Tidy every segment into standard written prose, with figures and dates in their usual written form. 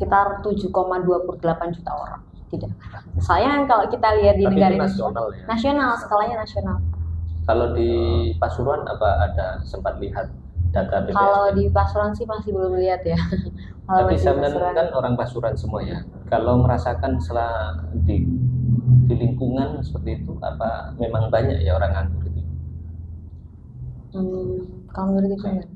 sekitar 7,28 juta orang. Tidak. Sayang kalau kita lihat di Tapi negara itu Indonesia. nasional ya. Nasional, skalanya nasional. Kalau di Pasuruan apa ada sempat lihat data BPS? Kalau di Pasuruan sih masih belum lihat ya. Kalau Tapi masih sampean Pasuruan. kan orang Pasuruan semua ya. Kalau merasakan setelah di lingkungan seperti itu, apa memang banyak ya orang nganggur itu? Kalau menurut itu enggak.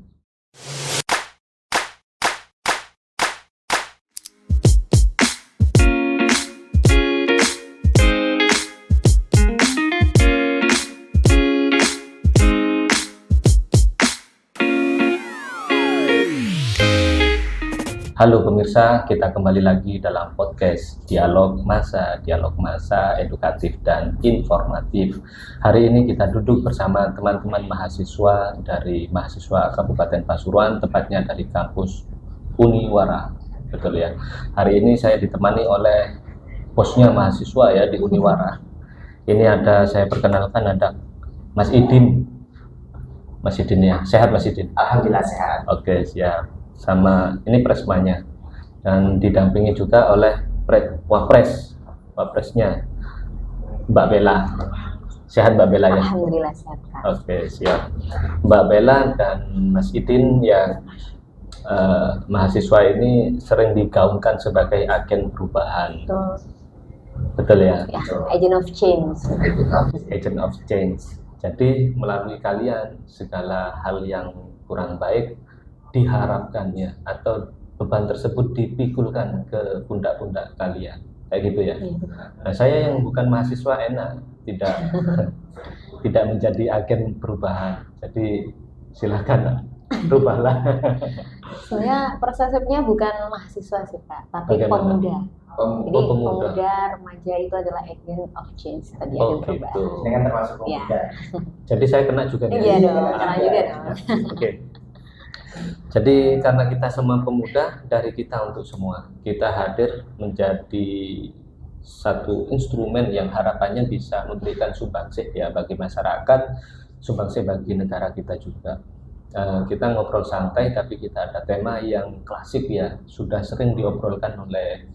Halo pemirsa, kita kembali lagi dalam podcast Dialog Masa edukatif dan informatif. Hari ini kita duduk bersama teman-teman mahasiswa dari mahasiswa Kabupaten Pasuruan, tepatnya dari kampus Uniwara. Betul ya. Hari ini saya ditemani oleh bosnya mahasiswa ya di Uniwara. Ini saya perkenalkan ada Mas Idin. Mas Idin ya, sehat Mas Idin? Alhamdulillah sehat. Oke, siap. Sama ini presmanya dan didampingi juga oleh wapresnya Mbak Bella. Sehat Mbak Bella ya? Alhamdulillah sehat. Oke, siap. Mbak Bella dan Mas Idin yang mahasiswa ini sering digaungkan sebagai agen perubahan. Betul ya? Ya, agent of change. Agent of change. Jadi melalui kalian segala hal yang kurang baik diharapkannya atau beban tersebut dipikulkan ke pundak-pundak kalian, kayak gitu ya. Nah, saya yang bukan mahasiswa enak tidak menjadi agen perubahan, jadi silakan rubahlah. Sebenarnya persepsinya bukan mahasiswa sih Pak, tapi Bagaimana? pemuda. Jadi pemuda, remaja itu adalah agent of change tadi, agen perubahan. Gitu. Ini kan termasuk pemuda. Jadi saya kena juga nih. Iya dong, kena juga dong. Oke. Jadi karena kita semua pemuda, dari kita untuk semua, kita hadir menjadi satu instrumen yang harapannya bisa memberikan sumbangsih ya bagi masyarakat, sumbangsih bagi negara kita juga. Kita ngobrol santai, tapi kita ada tema yang klasik ya, sudah sering diobrolkan oleh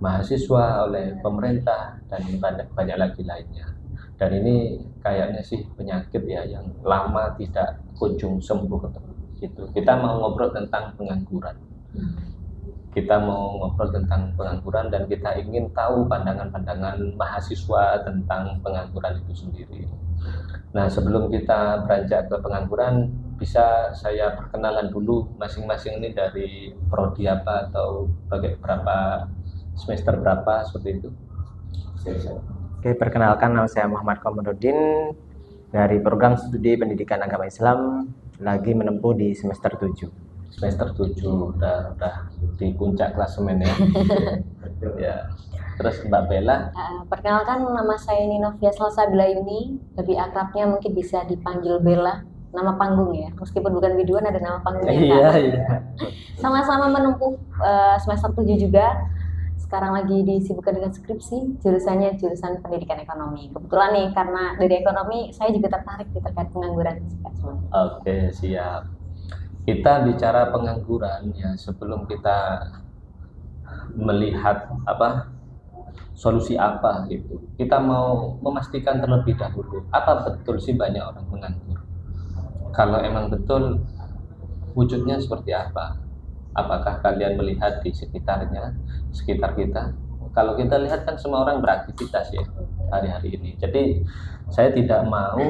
mahasiswa, oleh pemerintah, dan banyak lagi lainnya. Dan ini kayaknya sih penyakit ya yang lama tidak kunjung sembuh gitu. Kita mau ngobrol tentang pengangguran. Kita mau ngobrol tentang pengangguran dan kita ingin tahu pandangan-pandangan mahasiswa tentang pengangguran itu sendiri. Nah, sebelum kita beranjak ke pengangguran, bisa saya perkenalan dulu masing-masing ini dari prodi apa atau berapa semester berapa seperti itu. Oke, perkenalkan nama saya Muhammad Komarudin dari program studi pendidikan agama Islam, lagi menempuh di semester 7. Semester 7 udah di puncak klasemen ya. Ya. Terus Mbak Bella? Perkenalkan, nama saya Novia Salsabila Yuni, lebih akrabnya mungkin bisa dipanggil Bella. Nama panggung ya, meskipun bukan biduan ada nama panggungnya Kak. Iya. Sama-sama menempuh semester 7 juga. Sekarang lagi disibukkan dengan skripsi, jurusannya jurusan pendidikan ekonomi. Kebetulan nih, karena dari ekonomi saya juga tertarik terkait pengangguran. Oke, siap. Kita bicara pengangguran ya, sebelum kita melihat solusi apa gitu, kita mau memastikan terlebih dahulu apa betul sih banyak orang menganggur. Kalau emang betul, wujudnya seperti apa? Apakah kalian melihat di sekitar kita? Kalau kita lihat kan semua orang beraktivitas ya hari-hari ini. Jadi saya tidak mau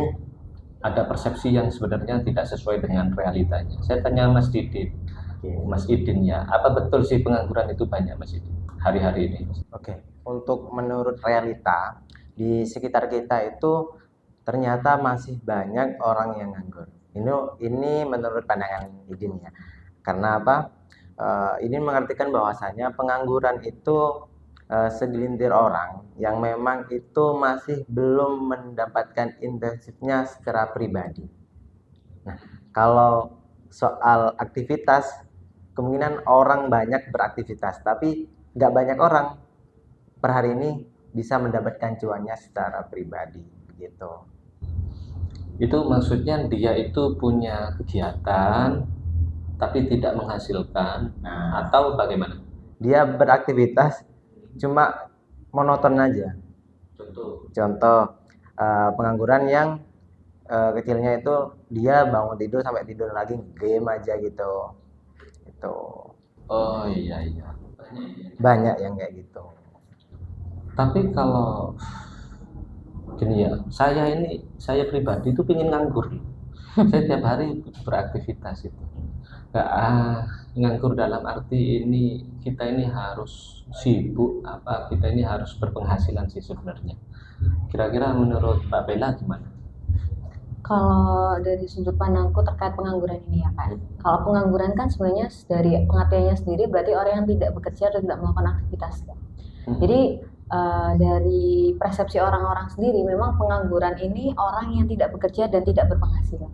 ada persepsi yang sebenarnya tidak sesuai dengan realitanya. Saya tanya Mas Idin ya, apa betul sih pengangguran itu banyak Mas Idin hari-hari ini? Oke, untuk menurut realita di sekitar kita itu ternyata masih banyak orang yang nganggur. Ini menurut pandangan Idin ya. Karena apa? Idin mengartikan bahwasanya pengangguran itu segelintir orang yang memang itu masih belum mendapatkan intensifnya secara pribadi. Nah, kalau soal aktivitas, kemungkinan orang banyak beraktivitas, tapi nggak banyak orang per hari ini bisa mendapatkan cuannya secara pribadi, gitu. Itu maksudnya dia itu punya kegiatan tapi tidak menghasilkan, atau bagaimana? dia beraktivitas cuma monoton aja. Contoh pengangguran yang kecilnya itu dia bangun tidur sampai tidur lagi game aja gitu. Itu Oh iya iya. banyak yang kayak gitu. Tapi kalau gini ya, saya pribadi itu pengen nganggur. Saya tiap hari beraktivitas itu. Nggak nganggur dalam arti ini kita ini harus sibuk apa kita ini harus berpenghasilan sih sebenarnya. Kira-kira menurut Mbak Bella gimana? Kalau dari sudut pandangku terkait pengangguran ini ya kan, kalau pengangguran kan sebenarnya dari pengertiannya sendiri berarti orang yang tidak bekerja dan tidak melakukan aktivitas kan. Jadi dari persepsi orang-orang sendiri memang pengangguran ini orang yang tidak bekerja dan tidak berpenghasilan.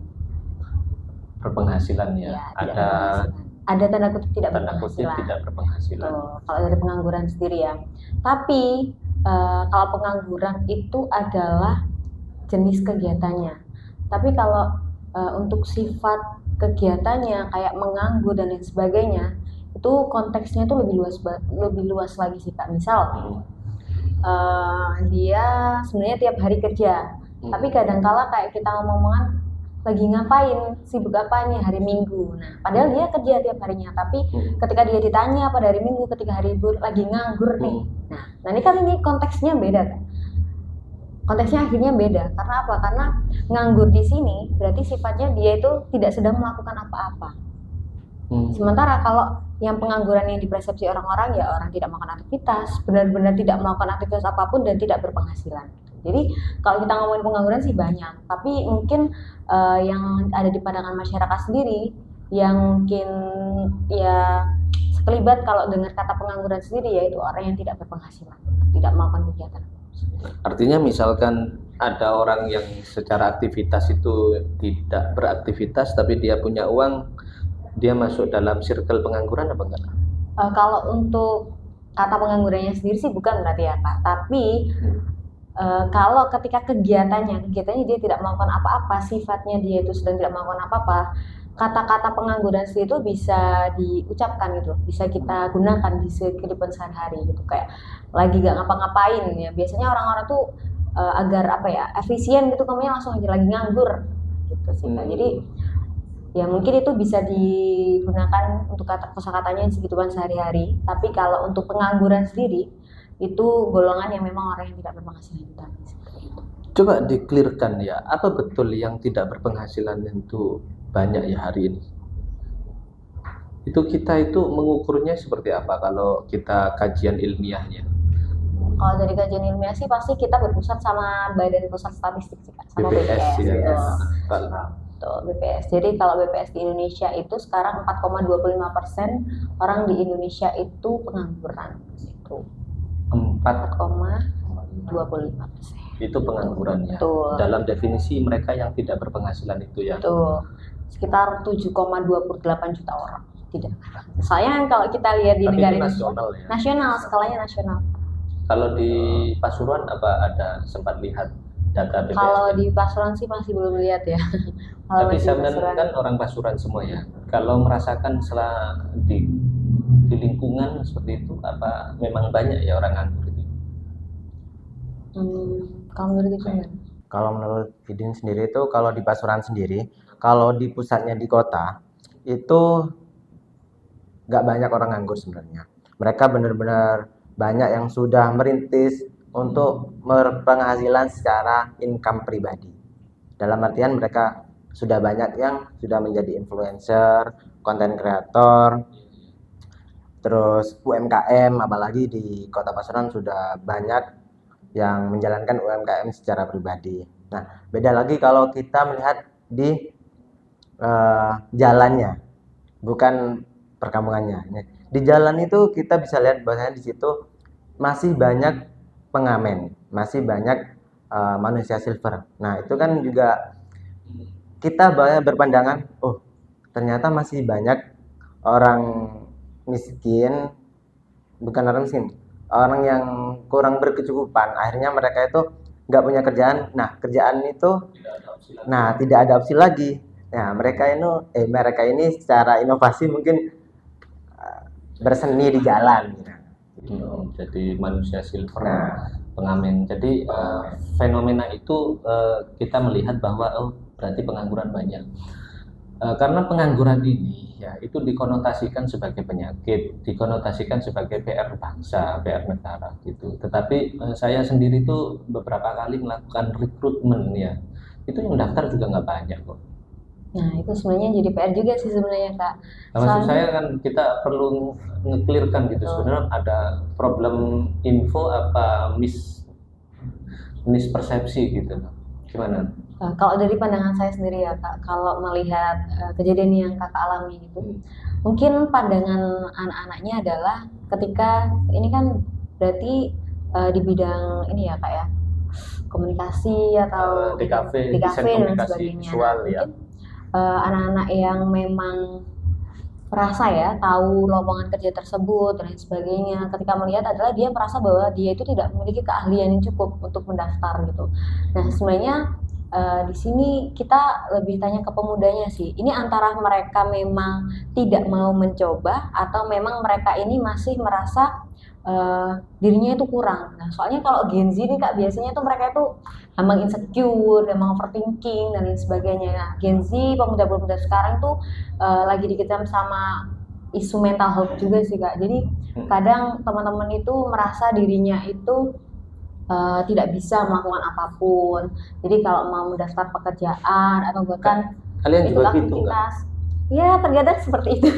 Berpenghasilan ya, Ya, tidak ada berpenghasilan. Ada tanda kutip tidak tanda kutip berpenghasilan. tidak berpenghasilan. Tuh, kalau dari pengangguran sendiri ya. Tapi kalau pengangguran itu adalah jenis kegiatannya. Tapi kalau untuk sifat kegiatannya kayak menganggur dan lain sebagainya, itu konteksnya itu lebih luas lagi sih Kak. Misal dia sebenarnya tiap hari kerja, tapi kadangkala kayak kita ngomong-ngomongan lagi ngapain, sibuk apa nih hari Minggu. Nah, padahal dia kerja tiap harinya, tapi ketika dia ditanya pada hari Minggu, ketika hari libur lagi nganggur nih. Nah ini kan ini konteksnya beda kan. Konteksnya akhirnya beda. Karena apa? Karena nganggur di sini berarti sifatnya dia itu tidak sedang melakukan apa-apa. Sementara kalau yang pengangguran yang dipersepsi orang-orang ya orang tidak melakukan aktivitas, benar-benar tidak melakukan aktivitas apapun dan tidak berpenghasilan. Jadi kalau kita ngomongin pengangguran sih banyak, tapi mungkin yang ada di pandangan masyarakat sendiri yang mungkin ya sekelibat kalau dengar kata pengangguran sendiri yaitu orang yang tidak berpenghasilan, tidak melakukan kegiatan. Artinya misalkan ada orang yang secara aktivitas itu tidak beraktivitas tapi dia punya uang, dia masuk dalam circle pengangguran apa enggak? Kalau untuk kata penganggurannya sendiri sih bukan berarti ya Kak, tapi kalau ketika kegiatannya dia tidak melakukan apa-apa, sifatnya dia itu sedang tidak melakukan apa-apa, kata-kata pengangguran itu bisa diucapkan gitu, bisa kita gunakan di kehidupan sehari-hari gitu, kayak lagi gak ngapa-ngapain ya. Biasanya orang-orang tuh agar apa ya efisien gitu, kamunya langsung aja lagi nganggur gitu sih Kak. Jadi ya mungkin itu bisa digunakan untuk kosakatanya di kehidupan sehari-hari. Tapi kalau untuk pengangguran sendiri itu golongan yang memang orang yang tidak berpenghasilan tadi. Coba di-clearkan ya, apa betul yang tidak berpenghasilan itu banyak ya hari ini? Itu kita itu mengukurnya seperti apa kalau kita kajian ilmiahnya? Kalau dari kajian ilmiah sih pasti kita berpusat sama Badan Pusat Statistik sih Kak, sama BPS BPS ya. Tuh, BPS. Jadi kalau BPS di Indonesia itu sekarang 4,25% orang di Indonesia itu pengangguran gitu. 4,25%. Itu penganggurannya. Betul. Dalam definisi mereka yang tidak berpenghasilan itu ya. Betul. Sekitar 7,28 juta orang. Tidak. Sayang kalau kita lihat di tapi negara itu ini nasional ya. nasional, skalanya nasional. Kalau di Pasuruan apa ada sempat lihat data BPS? Kalau di Pasuruan sih masih belum lihat ya. Tapi sampean kan orang Pasuruan semua ya. Kalau merasakan di lingkungan seperti itu, apa memang banyak ya orang nganggur itu? Kalau menurut gimana? Kalau menurut Idin sendiri itu kalau di Pasuruan sendiri, kalau di pusatnya di kota itu nggak banyak orang nganggur sebenarnya. Mereka benar-benar banyak yang sudah merintis untuk berpenghasilan secara income pribadi. Dalam artian mereka sudah banyak yang sudah menjadi influencer, konten kreator, terus UMKM, apalagi di Kota Pasuruan sudah banyak yang menjalankan UMKM secara pribadi. Nah, beda lagi kalau kita melihat di jalannya, bukan perkampungannya. Di jalan itu kita bisa lihat bahwasanya di situ masih banyak pengamen, masih banyak manusia silver. Nah, itu kan juga kita banyak berpandangan, oh ternyata masih banyak orang miskin, bukan orang miskin, orang yang kurang berkecukupan. Akhirnya mereka itu nggak punya kerjaan. Nah, kerjaan itu tidak ada opsi lagi. Nah, mereka ini secara inovasi mungkin berseni di jalan gitu. Jadi manusia silver, Nah. pengamen. Jadi fenomena itu kita melihat bahwa berarti pengangguran banyak. Karena pengangguran ini ya itu dikonotasikan sebagai penyakit, dikonotasikan sebagai PR bangsa, PR negara gitu. Tetapi saya sendiri tuh beberapa kali melakukan rekrutmen ya, itu yang daftar juga nggak banyak kok. Nah, itu sebenarnya jadi PR juga sih sebenarnya, Kak. Nah, maksud Soalnya saya kan kita perlu nge-clearkan gitu, Betul. sebenarnya ada problem info apa mispersepsi gitu. Gimana? kalau dari pandangan saya sendiri ya, Kak, kalau melihat kejadian yang Kakak alami gitu, mungkin pandangan anak-anaknya adalah ketika ini kan berarti di bidang ini ya, Kak ya, komunikasi atau Di kafe, di desain kafe dan komunikasi sebagainya. visual Nah, ya. mungkin anak-anak yang memang merasa ya tahu lowongan kerja tersebut dan lain sebagainya, ketika melihat adalah dia merasa bahwa dia itu tidak memiliki keahlian yang cukup untuk mendaftar gitu. Nah, sebenarnya di sini kita lebih tanya ke pemudanya sih. Ini antara mereka memang tidak mau mencoba atau memang mereka ini masih merasa dirinya itu kurang. Nah, soalnya kalau Gen Z ini Kak biasanya tuh mereka itu gampang insecure, gampang overthinking dan lain sebagainya. Nah, Gen Z pemuda-pemuda sekarang tuh lagi dikecam sama isu mental health juga sih Kak. Jadi kadang teman-teman itu merasa dirinya itu tidak bisa melakukan apapun. Jadi kalau mau mendaftar pekerjaan atau bahkan Kalian ikut juga gitu nggak? aktivitas, ya terkadang seperti itu.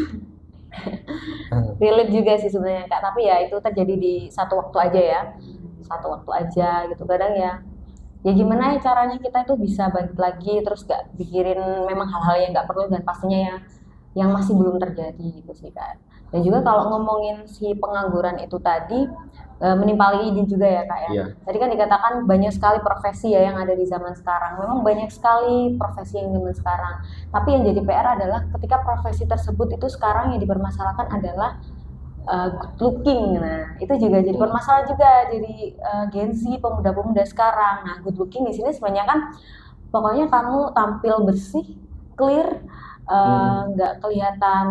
Relate juga sih sebenarnya Kak, tapi ya itu terjadi di satu waktu aja ya. Satu waktu aja gitu. Kadang ya gimana ya caranya kita itu bisa balik lagi terus gak pikirin memang hal-hal yang gak perlu dan pastinya ya yang masih belum terjadi gitu sih Kak. Dan juga kalau ngomongin si pengangguran itu tadi menimpali ini juga ya Kak ya. Iya. Tadi kan dikatakan banyak sekali profesi ya yang ada di zaman sekarang. Memang banyak sekali profesi yang zaman sekarang. Tapi yang jadi PR adalah ketika profesi tersebut itu sekarang yang dipermasalahkan adalah good looking. Nah, itu juga jadi permasalahan juga jadi Gen Z pemuda-pemuda sekarang. Nah, good looking di sini sebenarnya kan pokoknya kamu tampil bersih, clear, nggak kelihatan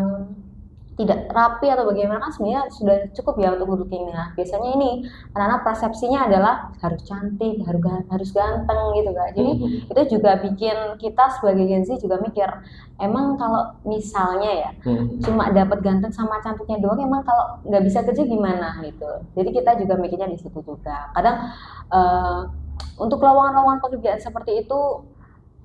tidak rapi atau bagaimana kan sebenarnya sudah cukup ya untuk good looking. Nah, biasanya ini anak-anak persepsinya adalah harus cantik, harus ganteng gitu Kak. Jadi itu juga bikin kita sebagai Gen Z juga mikir, emang kalau misalnya ya cuma dapat ganteng sama cantiknya doang, emang kalau nggak bisa kerja gimana gitu. Jadi kita juga mikirnya di situ juga. Kadang untuk lowongan-lowongan pekerjaan seperti itu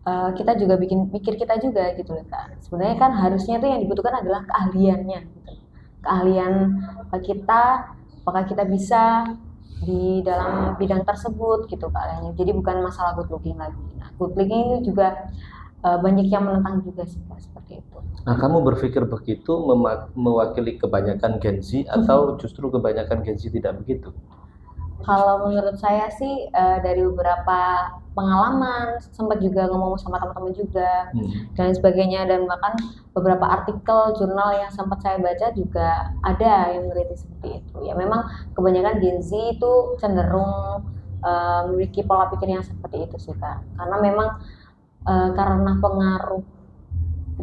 kita juga bikin pikir kita juga gitu loh Kak. Sebenarnya kan harusnya tuh yang dibutuhkan adalah keahliannya gitu. Keahlian kita, apakah kita bisa di dalam bidang tersebut gitu Kak. Jadi bukan masalah good looking lagi. Nah, good looking itu juga banyak yang menentang juga sih Kak, seperti itu. Nah, kamu berpikir begitu mewakili kebanyakan Gen Z atau justru kebanyakan Gen Z tidak begitu? Kalau menurut saya sih dari beberapa pengalaman, sempat juga ngomong sama teman-teman juga dan sebagainya, dan bahkan beberapa artikel jurnal yang sempat saya baca juga ada yang meneliti seperti itu. Ya memang kebanyakan Gen Z itu cenderung memiliki pola pikir yang seperti itu sih Kak. Karena memang karena pengaruh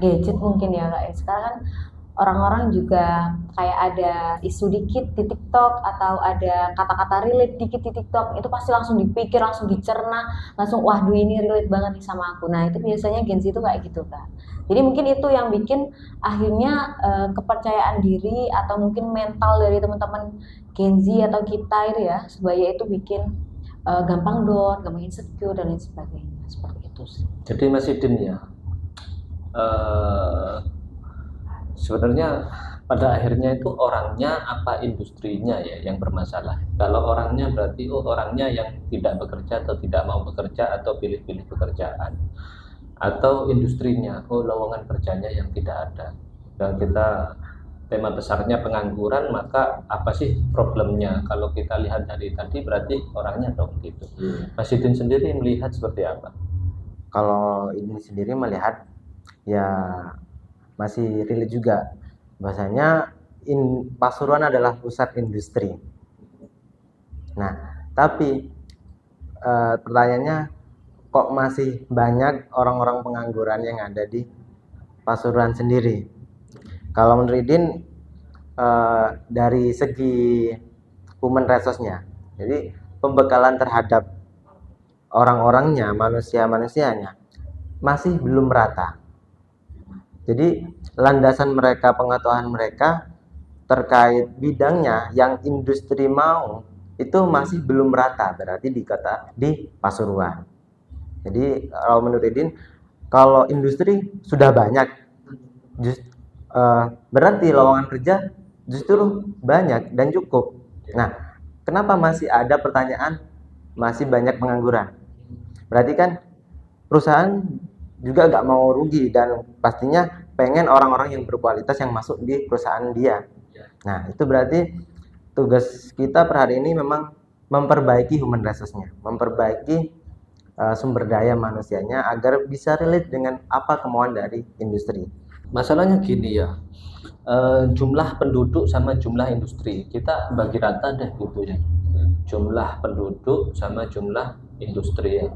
gadget mungkin ya Kak. Sekarang kan orang-orang juga kayak ada isu dikit di TikTok atau ada kata-kata relate dikit di TikTok, itu pasti langsung dipikir, langsung dicerna, langsung waduh ini relate banget nih sama aku. Nah, itu biasanya Gen Z itu kayak gitu Kak. Jadi mungkin itu yang bikin akhirnya kepercayaan diri atau mungkin mental dari teman-teman Gen Z atau kita itu ya, sebaya itu bikin gampang down, gampang insecure dan lain sebagainya. Seperti itu sih. Jadi Mas Idin ya, sebenarnya pada akhirnya itu orangnya apa industrinya ya yang bermasalah. Kalau orangnya berarti orangnya yang tidak bekerja atau tidak mau bekerja atau pilih-pilih pekerjaan, atau industrinya lowongan kerjanya yang tidak ada. Dan kita tema besarnya pengangguran, maka apa sih problemnya? Kalau kita lihat dari tadi berarti orangnya dong gitu. Mas Idin sendiri melihat seperti apa? Kalau ini sendiri melihat ya masih relate juga, bahasanya Pasuruan adalah pusat industri. Nah, tapi pertanyaannya kok masih banyak orang-orang pengangguran yang ada di Pasuruan sendiri? Kalau menurut Idin, dari segi human resource-nya. Jadi pembekalan terhadap orang-orangnya, manusia-manusianya masih belum merata. Jadi landasan mereka, pengetahuan mereka terkait bidangnya yang industri mau itu masih belum merata, berarti di Pasuruan. Jadi kalau menurut Idin, kalau industri sudah banyak, berarti lowongan kerja justru banyak dan cukup. Nah, kenapa masih ada pertanyaan masih banyak pengangguran? Berarti kan perusahaan juga nggak mau rugi dan pastinya pengen orang-orang yang berkualitas yang masuk di perusahaan dia. Nah, itu berarti tugas kita per hari ini memang memperbaiki human resource-nya, memperbaiki sumber daya manusianya agar bisa relate dengan apa kemauan dari industri. Masalahnya gini ya, jumlah penduduk sama jumlah industri kita bagi rata deh gitu ya. Jumlah penduduk sama jumlah industri ya.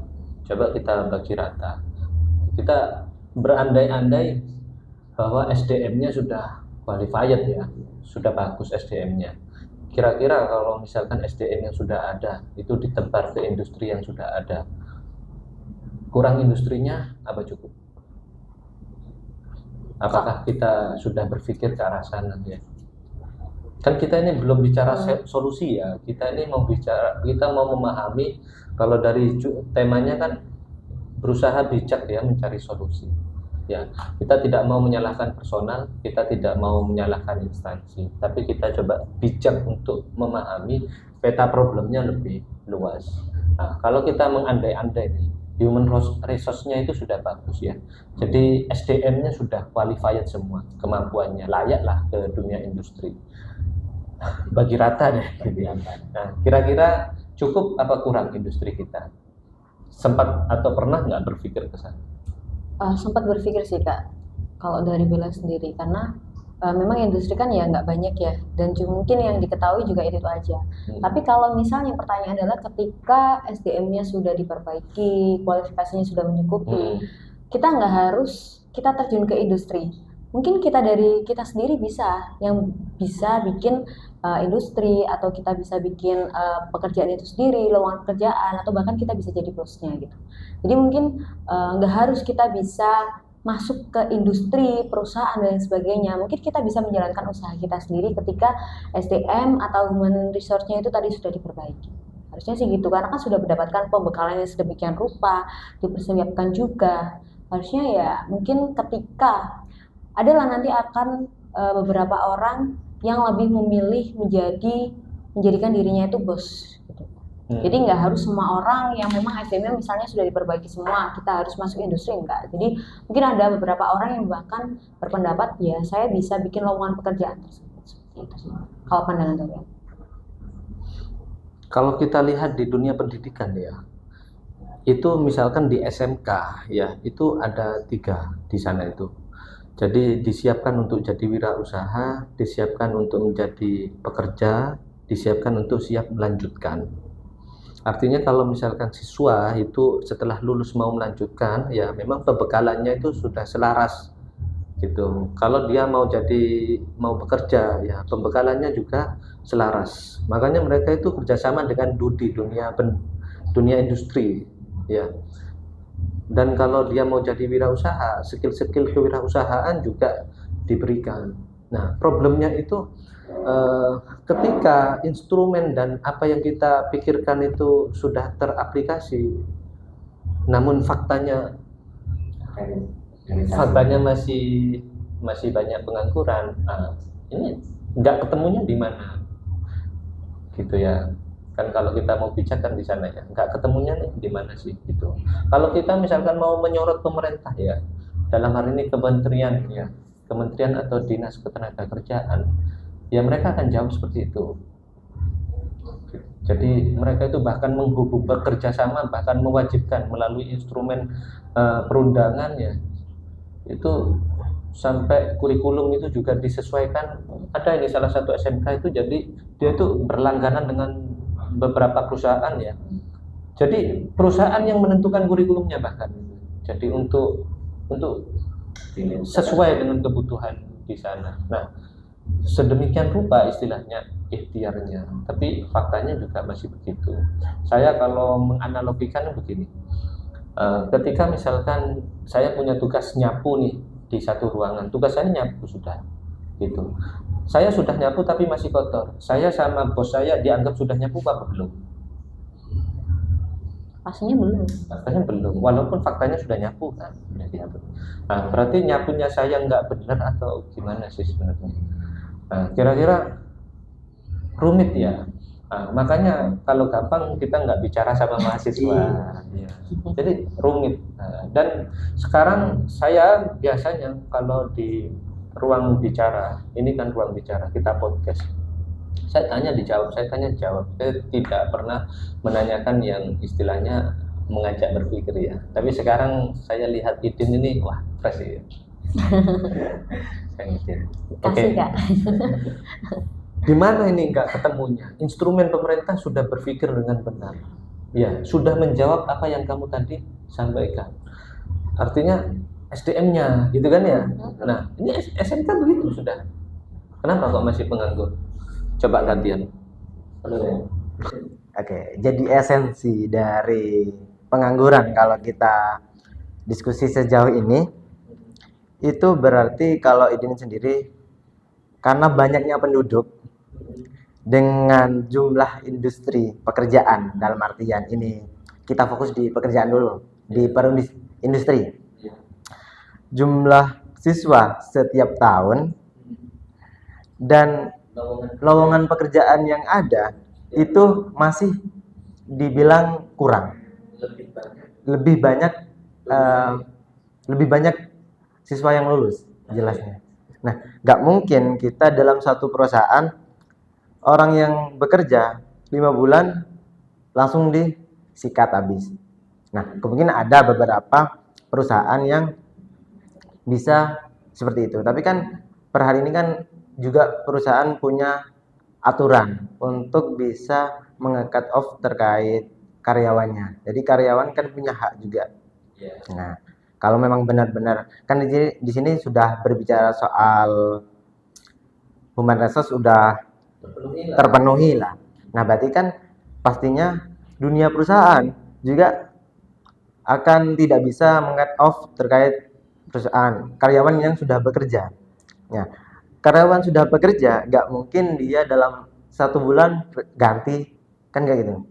Coba kita bagi rata. Kita berandai-andai bahwa SDM-nya sudah qualified ya, sudah bagus SDM-nya. Kira-kira kalau misalkan SDM yang sudah ada itu ditebar ke industri yang sudah ada, kurang industrinya apa cukup? Apakah kita sudah berpikir ke arah sana ya? Kan kita ini belum bicara solusi ya, kita ini mau bicara, kita mau memahami. Kalau dari temanya kan berusaha bijak ya, mencari solusi ya. Kita tidak mau menyalahkan personal, kita tidak mau menyalahkan instansi, tapi kita coba bijak untuk memahami peta problemnya lebih luas. Nah, kalau kita mengandai-andai nih, human resource-nya itu sudah bagus ya, jadi SDM-nya sudah qualified semua, kemampuannya layaklah ke dunia industri. Bagi rata deh gitu ya. Nah, kira-kira cukup apa kurang industri kita? Sempat atau pernah nggak berpikir ke sana? Sempat berpikir sih Kak, kalau dari Bella sendiri, karena memang industri kan ya nggak banyak ya, dan mungkin yang diketahui juga itu aja. Tapi kalau misalnya pertanyaan adalah ketika SDM-nya sudah diperbaiki, kualifikasinya sudah mencukupi, kita nggak harus kita terjun ke industri. Mungkin kita dari kita sendiri bisa bikin industri, atau kita bisa bikin pekerjaan itu sendiri, lowongan pekerjaan, atau bahkan kita bisa jadi bosnya gitu. Jadi mungkin nggak harus kita bisa masuk ke industri, perusahaan dan sebagainya. Mungkin kita bisa menjalankan usaha kita sendiri ketika SDM atau human resource-nya itu tadi sudah diperbaiki. Harusnya sih gitu, karena kan sudah mendapatkan pembekalan yang sedemikian rupa, dipersiapkan juga. Harusnya ya mungkin ketika adalah nanti akan beberapa orang yang lebih memilih menjadikan dirinya itu bos gitu. Jadi nggak harus semua orang yang memang SDM misalnya sudah diperbaiki semua kita harus masuk industri, enggak. Jadi mungkin ada beberapa orang yang bahkan berpendapat ya saya bisa bikin lowongan pekerjaan tersebut, seperti itu sih kalau pandangan saya. Kalau kita lihat di dunia pendidikan ya, itu misalkan di SMK ya, itu ada 3 di sana itu. Jadi disiapkan untuk jadi wirausaha, disiapkan untuk menjadi pekerja, disiapkan untuk siap melanjutkan. Artinya kalau misalkan siswa itu setelah lulus mau melanjutkan, ya memang pembekalannya itu sudah selaras gitu. Kalau dia mau bekerja, ya pembekalannya juga selaras. Makanya mereka itu kerjasama dengan dunia industri, ya. Dan kalau dia mau jadi wirausaha, skill-skill kewirausahaan juga diberikan. Nah, problemnya itu ketika instrumen dan apa yang kita pikirkan itu sudah teraplikasi, namun faktanya masih banyak pengangguran. Nah, ini nggak ketemunya di mana, gitu ya. Kan kalau kita mau bijak kan di sana ya, nggak ketemunya nih di mana sih gitu. Kalau kita misalkan mau menyorot pemerintah ya, dalam hal ini kementerian atau dinas ketenagakerjaan, ya mereka akan jawab seperti itu. Jadi mereka itu bahkan bekerja sama, bahkan mewajibkan melalui instrumen perundangan ya, itu sampai kurikulum itu juga disesuaikan. Ada ini salah satu SMK itu, jadi dia itu berlangganan dengan beberapa perusahaan ya. Jadi perusahaan yang menentukan kurikulumnya bahkan. Jadi untuk sesuai dengan kebutuhan di sana. Nah, sedemikian rupa istilahnya ikhtiarnya, tapi faktanya juga masih begitu. Saya kalau menganalogikan begini, ketika misalkan saya punya tugas nyapu nih di satu ruangan, tugas saya nyapu sudah, gitu. Saya sudah nyapu tapi masih kotor. Saya sama bos saya dianggap sudah nyapu apa belum? Pastinya belum. Faktanya belum, walaupun faktanya sudah nyapu kan, sudah diatur. Nah, berarti nyapunya saya nggak benar atau gimana sih sebenarnya? Nah, kira-kira rumit ya. Nah, makanya kalau gampang kita nggak bicara sama mahasiswa. Ya. Jadi rumit. Nah, dan sekarang saya biasanya kalau di ruang bicara, ini kan ruang bicara, kita podcast. Saya tanya dijawab, saya tanya jawab. Saya tidak pernah menanyakan yang istilahnya mengajak berpikir ya. Tapi sekarang saya lihat Idin ini, wah fresh ya. Saya mikir, oke. Kasih Kak. Di mana ini nggak ketemunya? Instrumen pemerintah sudah berpikir dengan benar. Ya, sudah menjawab apa yang kamu tadi sampaikan. Artinya SDM-nya, gitu kan ya. Nah, ini SMK begitu sudah. Kenapa kok masih penganggur? Coba gantian. Oke, jadi esensi dari pengangguran kalau kita diskusi sejauh ini itu berarti kalau Idin sendiri karena banyaknya penduduk dengan jumlah industri pekerjaan, dalam artian ini kita fokus di pekerjaan dulu, di industri. Jumlah siswa setiap tahun dan lowongan pekerjaan yang ada itu masih dibilang kurang. Lebih banyak siswa yang lulus jelasnya. Nah, nggak mungkin kita dalam satu perusahaan orang yang bekerja 5 bulan langsung disikat habis. Nah, kemungkinan ada beberapa perusahaan yang bisa seperti itu. Tapi kan per hari ini kan juga perusahaan punya aturan untuk bisa nge-cut off terkait karyawannya. Jadi karyawan kan punya hak juga. Nah, kalau memang benar-benar kan di sini sudah berbicara soal human resource sudah terpenuhi lah. Nah, berarti kan pastinya dunia perusahaan juga akan tidak bisa meng-cut off terkait perusahaan karyawan yang sudah bekerja. Nah, karyawan sudah bekerja, nggak mungkin dia dalam 1 bulan ganti, kan kayak gitu.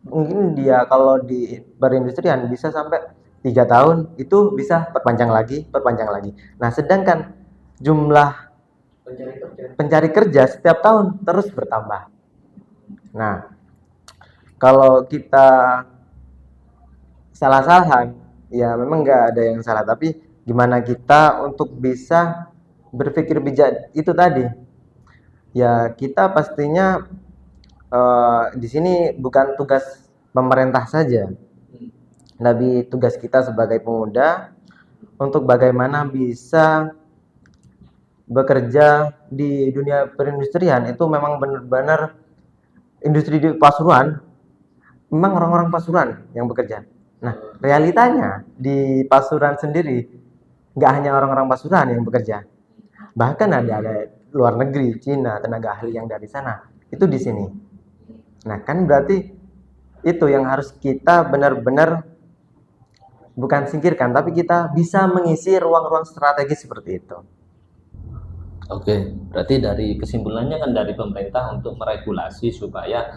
Mungkin dia kalau di perindustrian bisa sampai 3 tahun, itu bisa perpanjang lagi. Nah, sedangkan jumlah pencari kerja setiap tahun terus bertambah. Nah, kalau kita salah-salahan, ya memang nggak ada yang salah, tapi gimana kita untuk bisa berpikir bijak itu tadi. Ya, kita pastinya di sini bukan tugas pemerintah saja, tapi tugas kita sebagai pemuda untuk bagaimana bisa bekerja di dunia perindustrian. Itu memang benar-benar industri di Pasuruan, memang orang-orang Pasuruan yang bekerja. Nah, realitanya di Pasuruan sendiri nggak hanya orang-orang Pasuruan yang bekerja, bahkan ada luar negeri, Cina, tenaga ahli yang dari sana itu di sini. Nah, kan berarti itu yang harus kita benar-benar bukan singkirkan, tapi kita bisa mengisi ruang-ruang strategis seperti itu. Oke, berarti dari kesimpulannya kan dari pemerintah untuk meregulasi supaya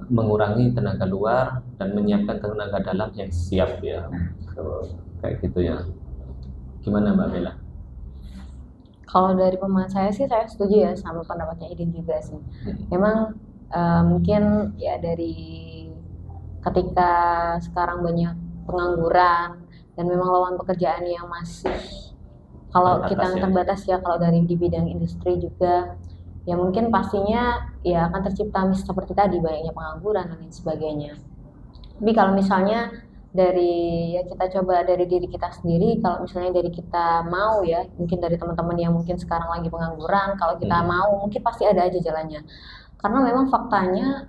mengurangi tenaga luar dan menyiapkan tenaga dalam yang siap ya. Kayak gitu ya. Gimana Mbak Bella? Kalau dari pemahaman saya sih saya setuju ya sama pendapatnya Idin juga sih. Memang mungkin ya dari ketika sekarang banyak pengangguran dan memang lowongan pekerjaan yang masih kalau Terbatas kita ya. terbatas ya, kalau dari di bidang industri juga ya mungkin pastinya ya akan tercipta seperti tadi banyaknya pengangguran dan lain sebagainya. Tapi kalau misalnya dari ya kita coba dari diri kita sendiri, kalau misalnya dari kita mau ya, mungkin dari teman-teman yang mungkin sekarang lagi pengangguran, kalau kita mau mungkin pasti ada aja jalannya. Karena memang faktanya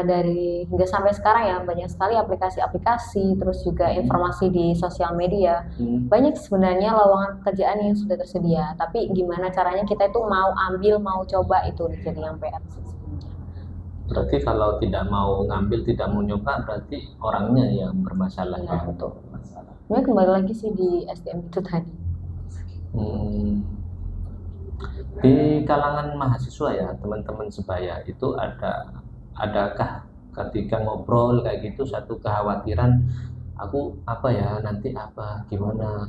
dari hingga sampai sekarang ya banyak sekali aplikasi-aplikasi, terus juga informasi di sosial media. Banyak sebenarnya lowongan pekerjaan yang sudah tersedia, tapi gimana caranya kita itu mau ambil, mau coba, itu jadi yang PR sih sebenarnya. Berarti kalau tidak mau ngambil, tidak mau nyoba, berarti orangnya yang bermasalah Ya, ya. betul. Sebenarnya kembali lagi sih di SDM itu tadi. Di kalangan mahasiswa ya, teman-teman sebaya itu adakah ketika ngobrol kayak gitu satu kekhawatiran, aku apa ya nanti, apa gimana,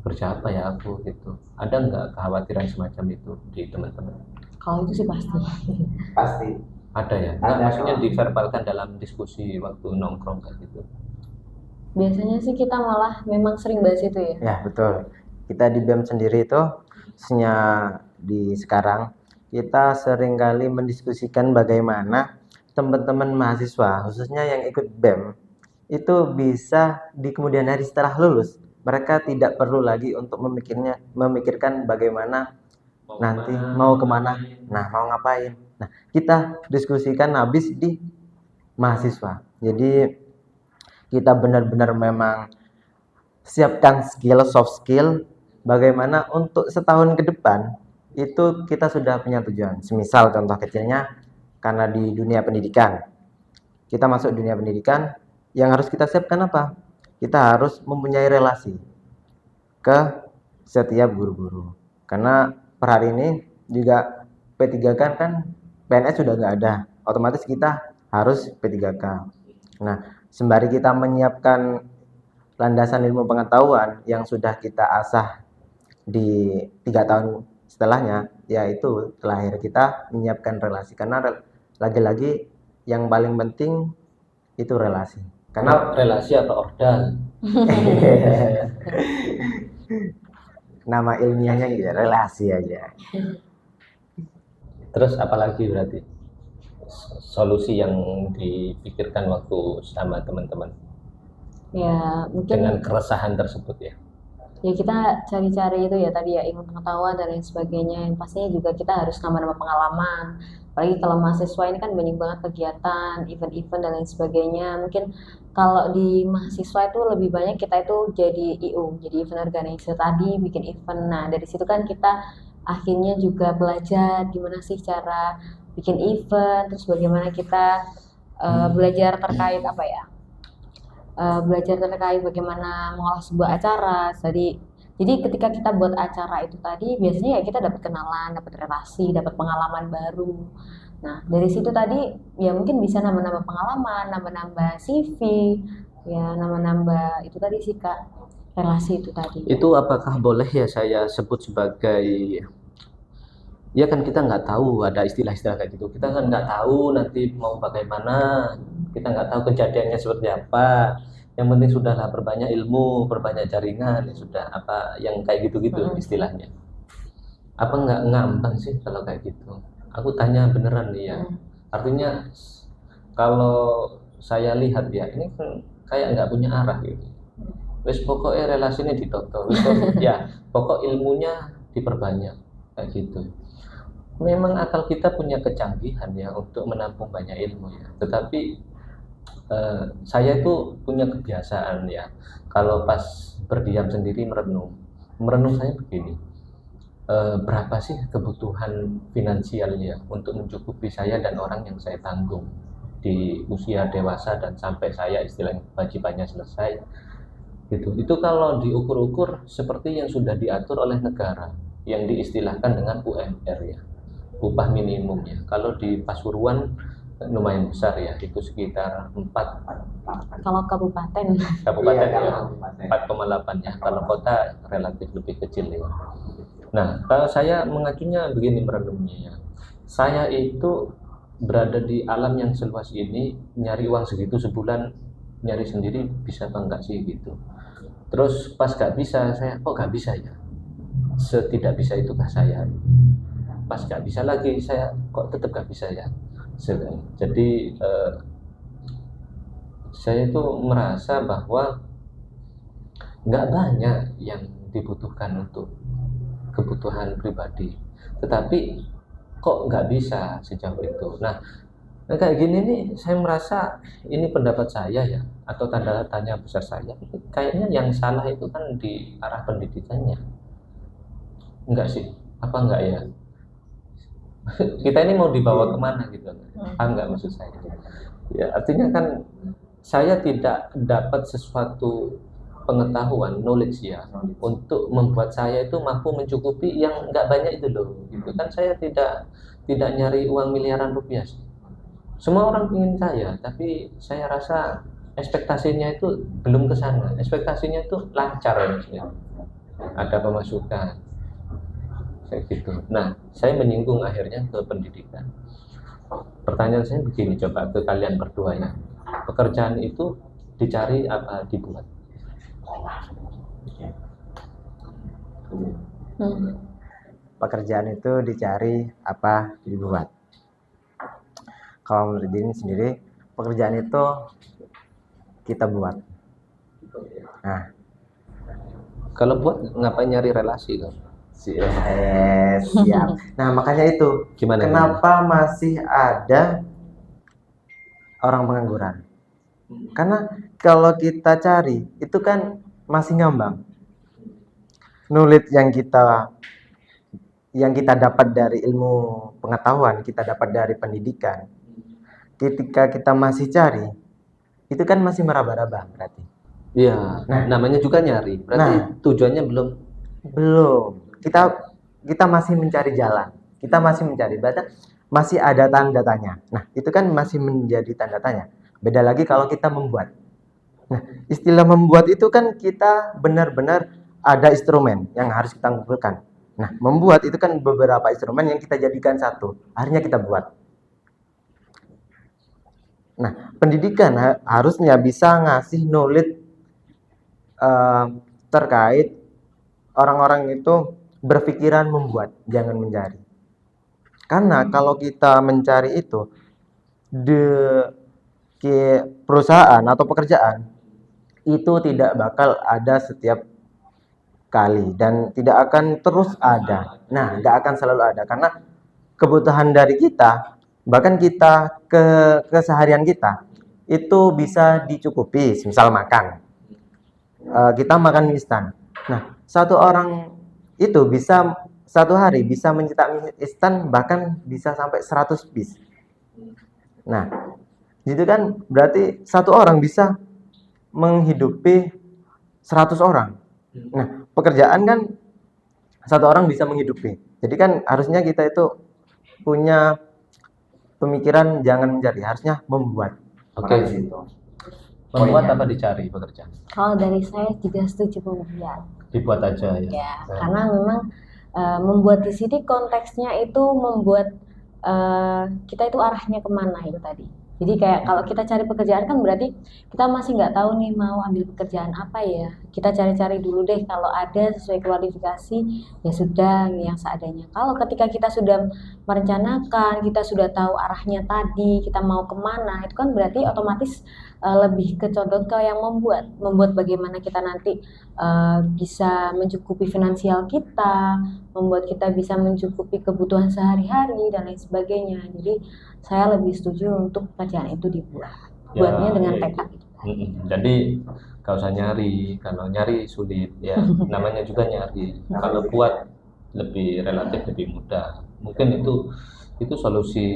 kerja apa ya aku gitu, ada nggak kekhawatiran semacam itu di teman-teman? Kalau itu sih pasti. Pasti. Ada ya. Nggak, maksudnya diverbalkan dalam diskusi waktu nongkrong kayak gitu. Biasanya sih kita malah memang sering bahas itu ya. Ya, betul. Kita di BEM sendiri itu khususnya di sekarang kita seringkali mendiskusikan bagaimana teman-teman mahasiswa khususnya yang ikut BEM itu bisa di kemudian hari setelah lulus mereka tidak perlu lagi untuk memikirkan bagaimana nanti mau kemana, nah mau ngapain. Nah, kita diskusikan habis di mahasiswa. Jadi kita benar-benar memang siapkan skill, soft skill, bagaimana untuk setahun ke depan itu kita sudah punya tujuan. Semisal contoh kecilnya, karena di dunia pendidikan, kita masuk dunia pendidikan, yang harus kita siapkan apa? Kita harus mempunyai relasi ke setiap guru-guru. Karena per hari ini juga P3K kan PNS sudah nggak ada, otomatis kita harus P3K. Nah, sembari kita menyiapkan landasan ilmu pengetahuan yang sudah kita asah di 3 tahun setelahnya, yaitu terakhir kita menyiapkan relasi. Karena lagi-lagi yang paling penting itu relasi. Karena relasi atau ordal? nama ilmiahnya gitu, relasi aja. Terus apalagi berarti solusi yang dipikirkan waktu sama teman-teman Ya mungkin dengan keresahan tersebut ya? ya kita cari-cari itu ya tadi ya, ilmu pengetahuan dan lain sebagainya. Yang pastinya juga kita harus nambah-nambah pengalaman. Apalagi kalau mahasiswa ini kan banyak banget kegiatan, event-event dan lain sebagainya. Mungkin kalau di mahasiswa itu lebih banyak kita itu jadi IO, jadi event organizer tadi, bikin event. Nah dari situ kan kita akhirnya juga belajar gimana sih cara bikin event, terus bagaimana kita belajar terkait apa ya, belajar terkait bagaimana mengolah sebuah acara. Jadi ketika kita buat acara itu tadi, biasanya ya kita dapat kenalan, dapat relasi, dapat pengalaman baru. Nah dari situ tadi ya mungkin bisa nambah-nambah pengalaman, nambah-nambah CV, ya nambah-nambah itu tadi sih Kak, relasi itu tadi. Itu apakah boleh ya saya sebut sebagai, ya kan kita nggak tahu ada istilah-istilah kayak gitu, kita kan nggak tahu nanti mau bagaimana, kita nggak tahu kejadiannya seperti apa. Yang penting sudahlah perbanyak ilmu, perbanyak jaringan, ya sudah, apa yang kayak gitu-gitu istilahnya. Apa nggak ngambang sih kalau kayak gitu? Aku tanya beneran nih ya. Artinya kalau saya lihat ya, ini kan kayak nggak punya arah gitu. Wes pokoknya relasinya ditoto, ya pokok ilmunya diperbanyak kayak gitu. Memang akal kita punya kecanggihan ya untuk menampung banyak ilmu ya, tetapi saya itu punya kebiasaan ya, kalau pas berdiam sendiri merenung saya begini, berapa sih kebutuhan finansialnya untuk mencukupi saya dan orang yang saya tanggung di usia dewasa dan sampai saya istilahnya kewajibannya selesai gitu. Itu kalau diukur-ukur seperti yang sudah diatur oleh negara yang diistilahkan dengan UMR ya, upah minimum ya. Kalau di Pasuruan lumayan besar ya, itu sekitar 4 Kalau kabupaten ya, 4,8 ya. Kalau kota relatif lebih kecil ya. Nah, kalau saya mengacunya begini merenungnya ya, saya itu berada di alam yang seluas ini, nyari uang segitu sebulan, nyari sendiri bisa apa enggak sih gitu. Terus pas gak bisa, saya kok gak bisa ya, setidak bisa itukah saya. Pas gak bisa lagi, saya kok tetap gak bisa ya. Jadi saya itu merasa bahwa nggak banyak yang dibutuhkan untuk kebutuhan pribadi, tetapi kok nggak bisa sejauh itu. Nah, Nah, kayak gini nih, saya merasa ini pendapat saya ya, atau tanda tanya besar saya. Kayaknya yang salah itu kan di arah pendidikannya, enggak sih? Apa enggak ya? Kita ini mau dibawa kemana gitu? Ah, enggak maksud saya. Ya, artinya kan saya tidak dapat sesuatu pengetahuan, knowledge ya, untuk membuat saya itu mampu mencukupi yang enggak banyak itu loh. Gitu kan saya tidak nyari uang miliaran rupiah sih. Semua orang ingin kaya, tapi saya rasa ekspektasinya itu belum ke sana. Ekspektasinya itu lancar ya, maksudnya. Ada pemasukan, kayak gitu. Nah, saya menyinggung akhirnya ke pendidikan. Pertanyaan saya begini, coba ke kalian berdua ya. Pekerjaan itu dicari apa dibuat? Pekerjaan itu dicari apa dibuat. Kalau menurut diri sendiri, pekerjaan itu kita buat. Nah, Kalau buat ngapain nyari relasi kan? siap. Nah, makanya itu. Gimana? Kenapa masih ada orang pengangguran? Karena kalau kita cari, itu kan masih ngambang. Knowledge yang kita dapat dari ilmu pengetahuan, kita dapat dari pendidikan. Ketika kita masih cari, itu kan masih meraba-raba berarti. Iya, namanya juga nyari. Berarti tujuannya belum. Kita masih mencari jalan. Kita masih mencari. Berarti masih ada tanda tanya. Nah, itu kan masih menjadi tanda tanya. Beda lagi kalau kita membuat. Nah, istilah membuat itu kan kita benar-benar ada instrumen yang harus kita kumpulkan. Nah, membuat itu kan beberapa instrumen yang kita jadikan satu. Akhirnya kita buat. Nah, pendidikan harusnya bisa ngasih knowledge terkait orang-orang itu berpikiran membuat, jangan mencari. Karena kalau kita mencari itu di perusahaan atau pekerjaan itu tidak bakal ada setiap kali dan tidak akan terus ada. Nah, nggak akan selalu ada karena kebutuhan dari kita, bahkan kita keseharian kita itu bisa dicukupi, misal makan. Kita makan mie instan. Nah, satu orang itu bisa satu hari bisa mencetak mie instan bahkan bisa sampai 100 piece. Nah, itu kan berarti satu orang bisa menghidupi 100 orang. Nah, pekerjaan kan satu orang bisa menghidupi. Jadi kan harusnya kita itu punya pemikiran jangan mencari, harusnya membuat. Oke. Membuat apa dicari pekerjaan? Kalau dari saya juga setuju membuat. Dibuat aja ya. Ya, karena memang membuat di sini konteksnya itu membuat kita itu arahnya kemana itu tadi. Jadi kayak kalau kita cari pekerjaan kan berarti kita masih nggak tahu nih mau ambil pekerjaan apa ya. Kita cari-cari dulu deh, kalau ada sesuai kualifikasi ya sudah yang seadanya. Kalau ketika kita sudah merencanakan, kita sudah tahu arahnya tadi, kita mau kemana, itu kan berarti otomatis lebih condong ke yang membuat bagaimana kita nanti bisa mencukupi finansial kita, membuat kita bisa mencukupi kebutuhan sehari-hari dan lain sebagainya. Jadi saya lebih setuju untuk pekerjaan itu dibuat, buatnya dengan tekad. Jadi gak usah nyari, kalau nyari sulit ya, namanya juga nyari. Kalau buat lebih relatif lebih mudah. Mungkin itu solusi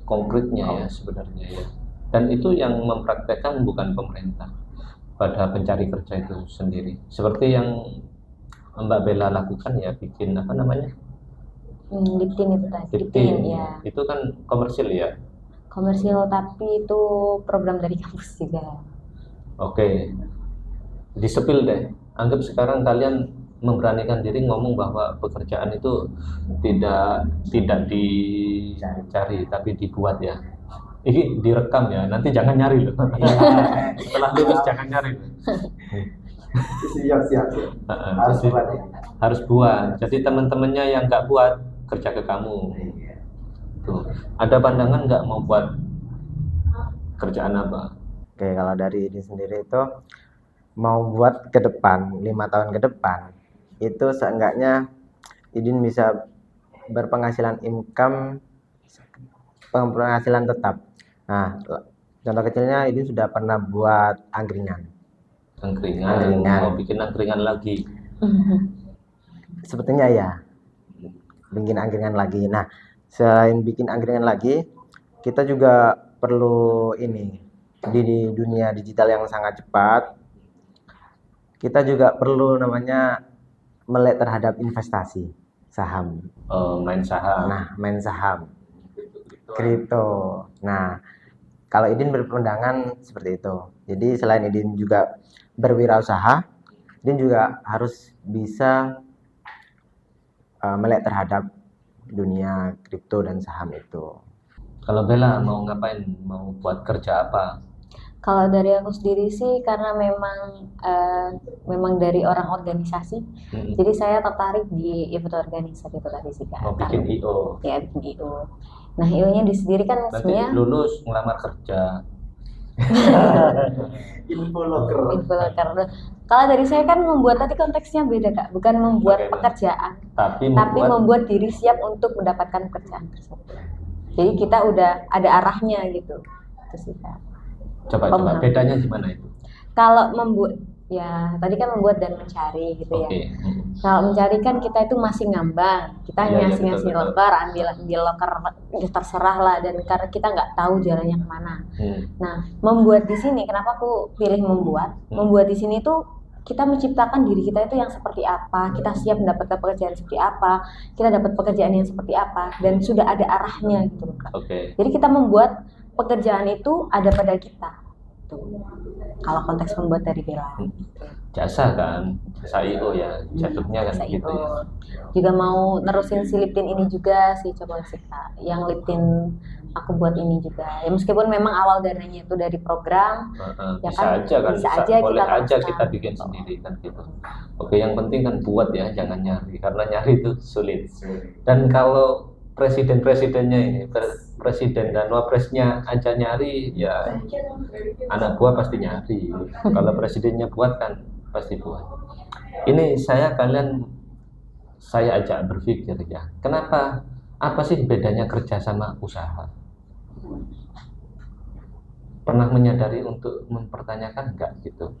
konkretnya ya sebenarnya ya. Dan itu yang mempraktekkan bukan pemerintah pada pencari kerja itu sendiri. Seperti yang Mbak Bella lakukan ya, bikin apa namanya? Liptin itu tadi. Liptin ya. Itu kan komersil ya. Komersil tapi itu program dari kampus juga. Oke. Disepil deh. Anggap sekarang kalian memberanikan diri ngomong bahwa pekerjaan itu tidak dicari tapi dibuat ya. Ini direkam ya, nanti jangan nyari loh. Setelah lulus jangan nyari loh. Siap. Harus buat. Jadi teman-temannya yang nggak buat kerja ke kamu. Tuh. Ada pandangan nggak mau buat kerjaan apa? Oke, kalau dari ini sendiri itu mau buat ke depan 5 tahun ke depan itu seenggaknya Idin bisa berpenghasilan income penghasilan tetap. Nah, contoh kecilnya ini sudah pernah buat angkringan. Angkringan. Mau bikin angkringan lagi. Sepertinya ya, bikin angkringan lagi. Nah, selain bikin angkringan lagi, kita juga perlu ini, di dunia digital yang sangat cepat, kita juga perlu namanya melek terhadap investasi saham. Main saham. Nah, main saham, kripto. Nah, kalau Idin berpandangan seperti itu. Jadi selain Idin juga berwirausaha, Idin juga harus bisa melek terhadap dunia kripto dan saham itu. Kalau Bella mau ngapain? Mau buat kerja apa? Kalau dari aku sendiri sih karena memang dari orang organisasi, jadi saya tertarik di event organizer itu tadi sih Kak. Mau bikin IO. Ya, bikin IO. Nah, IO-nya di sendiri kan Nanti sebenarnya lulus ngelamar kerja. Infologer. Kalau dari saya kan membuat tadi konteksnya beda Kak, bukan membuat pekerjaan, Tapi membuat diri siap untuk mendapatkan pekerjaan tersebut. Jadi kita udah ada arahnya gitu. Itu sih Kak. Coba bedanya gimana itu? Kalau membuat, ya tadi kan membuat dan mencari gitu ya. Kalau mencari kan kita itu masih ngambang, kita ngasih loker, ambil loker, ya terserah lah, dan karena kita nggak tahu jalannya kemana. Nah, membuat di sini, kenapa aku pilih membuat di sini tuh kita menciptakan diri kita itu yang seperti apa, kita siap mendapatkan pekerjaan seperti apa, kita dapat pekerjaan yang seperti apa, dan sudah ada arahnya gitu loh Kak. Jadi kita membuat pekerjaan itu ada pada kita. Tuh. Kalau konteks membuat dari Bella. Jasa kan, jasa IO ya, jatuhnya kan gitu ya. Juga mau nerusin si Liptin ini juga sih, coba sih Kak. Yang Liptin aku buat ini juga. Ya meskipun memang awal dananya itu dari program, ya bisa kan, aja kan, bisa aja boleh kita aja kita bikin sendiri kan gitu. Oke, yang penting kan buat ya, jangan nyari, karena nyari itu sulit. Dan kalau presiden-presidennya ini, presiden dan wapresnya aja nyari, ya anak buah pasti nyari. Kalau presidennya buat kan pasti buat. Ini saya ajak berpikir ya, kenapa, apa sih bedanya kerja sama usaha? Pernah menyadari untuk mempertanyakan enggak gitu?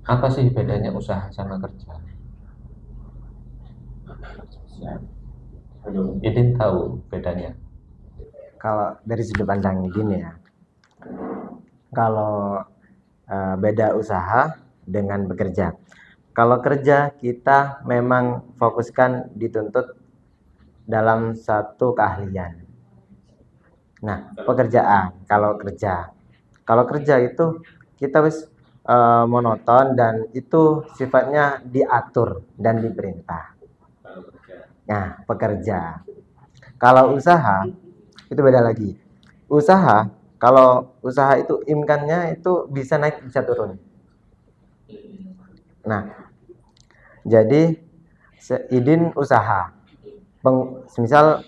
Apa sih bedanya usaha sama kerja? Idin tahu bedanya? Kalau dari sudut pandang Idin ya, kalau beda usaha dengan bekerja. Kalau kerja kita memang fokuskan dituntut dalam satu keahlian. Nah, pekerjaan kalau kerja itu kita wis monoton dan itu sifatnya diatur dan diperintah. Nah, pekerja. Kalau usaha itu beda lagi. Kalau usaha itu imkannya itu bisa naik bisa turun. Nah, jadi Idin usaha, misal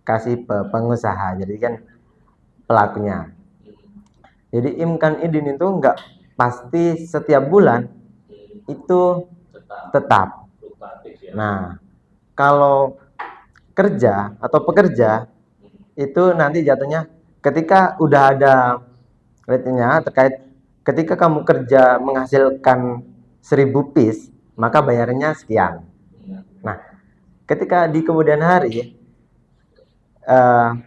kasih pengusaha, jadi kan pelakunya. Jadi imkan Idin itu enggak pasti setiap bulan itu tetap. Nah, kalau kerja atau pekerja itu nanti jatuhnya ketika udah ada rate-nya terkait ketika kamu kerja menghasilkan 1000 piece maka bayarnya sekian. Nah, ketika di kemudian hari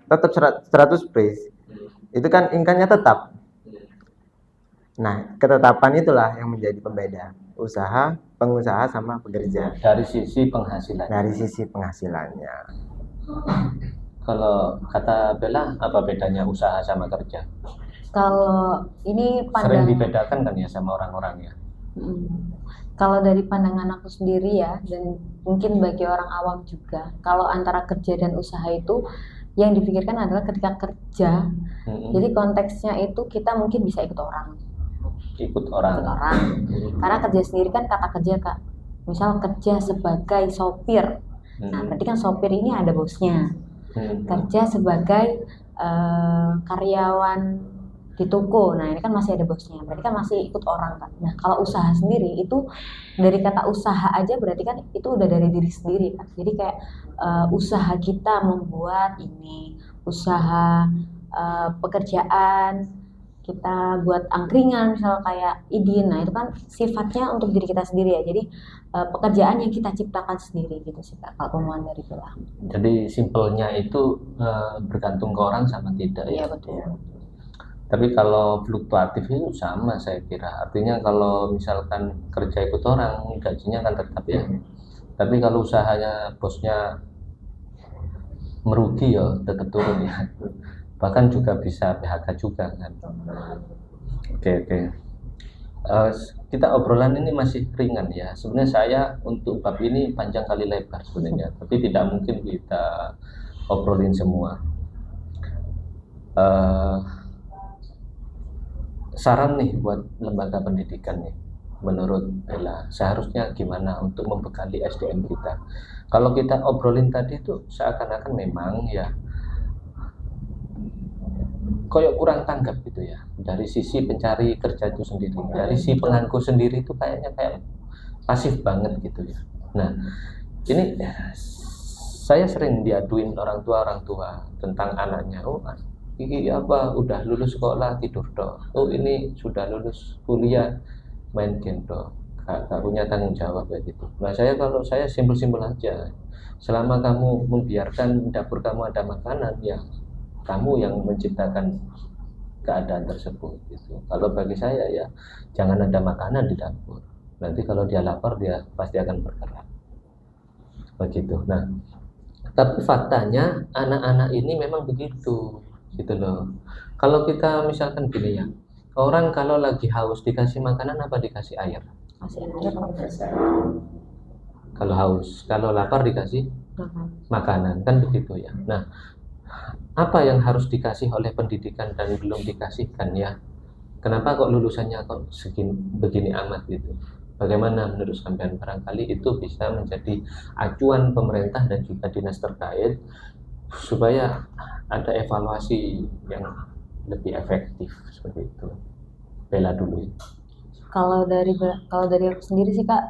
tetap 100 piece itu kan income-nya tetap. Nah, ketetapan itulah yang menjadi pembeda pengusaha sama pekerja. Dari sisi penghasilan. Dari sisi penghasilannya. Kalau kata Bella, apa bedanya usaha sama kerja? Kalau ini sering dibedakan kan ya sama orang-orang ya. Kalau dari pandangan aku sendiri ya, dan mungkin bagi orang awam juga, kalau antara kerja dan usaha itu yang dipikirkan adalah ketika kerja. Jadi konteksnya itu kita mungkin bisa ikut orang. Karena kerja sendiri kan kata kerja Kak. Misal kerja sebagai sopir. Nah, berarti kan sopir ini ada bosnya. Kerja sebagai karyawan di toko. Nah, ini kan masih ada bosnya. Berarti kan masih ikut orang kan. Nah, kalau usaha sendiri itu dari kata usaha aja berarti kan itu udah dari diri sendiri kan. Jadi kayak usaha kita membuat ini, usaha pekerjaan, kita buat angkringan misal kayak Idin. Nah, itu kan sifatnya untuk diri kita sendiri ya. Jadi pekerjaan yang kita ciptakan sendiri gitu sih Kak, kalau pemahaman dari Bella. Jadi simpelnya itu bergantung ke orang sama tidak Iya ya. betul. Tapi kalau fluktuatif itu sama saya kira. Artinya kalau misalkan kerja ikut orang, gajinya kan tetap ya. Tapi kalau usahanya bosnya merugi ya tetap turun ya. Bahkan juga bisa PHK juga kan. Oke. Kita obrolan ini masih ringan ya. Sebenarnya saya untuk bab ini panjang kali lebar sebenarnya, tapi tidak mungkin kita obrolin semua. Saran nih buat lembaga pendidikan nih, menurut Bella seharusnya gimana untuk membekali SDM kita? Kalau kita obrolin tadi itu seakan-akan memang ya koyok kurang tanggap gitu ya dari sisi pencari kerja itu sendiri, dari si penganggur sendiri itu kayaknya kayak pasif banget gitu ya. Nah ini saya sering diaduin orang tua tentang anaknya, oh ini apa udah lulus sekolah tidur toh, oh ini sudah lulus kuliah main game toh, gak punya tanggung jawab kayak gitu. Nah kalau saya simpel-simpel aja, selama kamu membiarkan dapur kamu ada makanan ya kamu yang menciptakan keadaan tersebut gitu. Kalau bagi saya ya jangan ada makanan di dapur. Nanti kalau dia lapar dia pasti akan bergerak. Begitu. Nah, tapi faktanya anak-anak ini memang begitu gitu loh. Kalau kita misalkan gini ya, orang kalau lagi haus dikasih makanan apa dikasih air? Kasih air Kalau haus, kalau lapar dikasih makanan kan begitu ya. Nah, apa yang harus dikasih oleh pendidikan dan belum dikasihkan ya? Kenapa kok lulusannya kok begini amat gitu? Bagaimana menurut sampean? Barangkali itu bisa menjadi acuan pemerintah dan juga dinas terkait supaya ada evaluasi yang lebih efektif seperti itu. Bella dulu. Kalau dari aku sendiri sih Kak,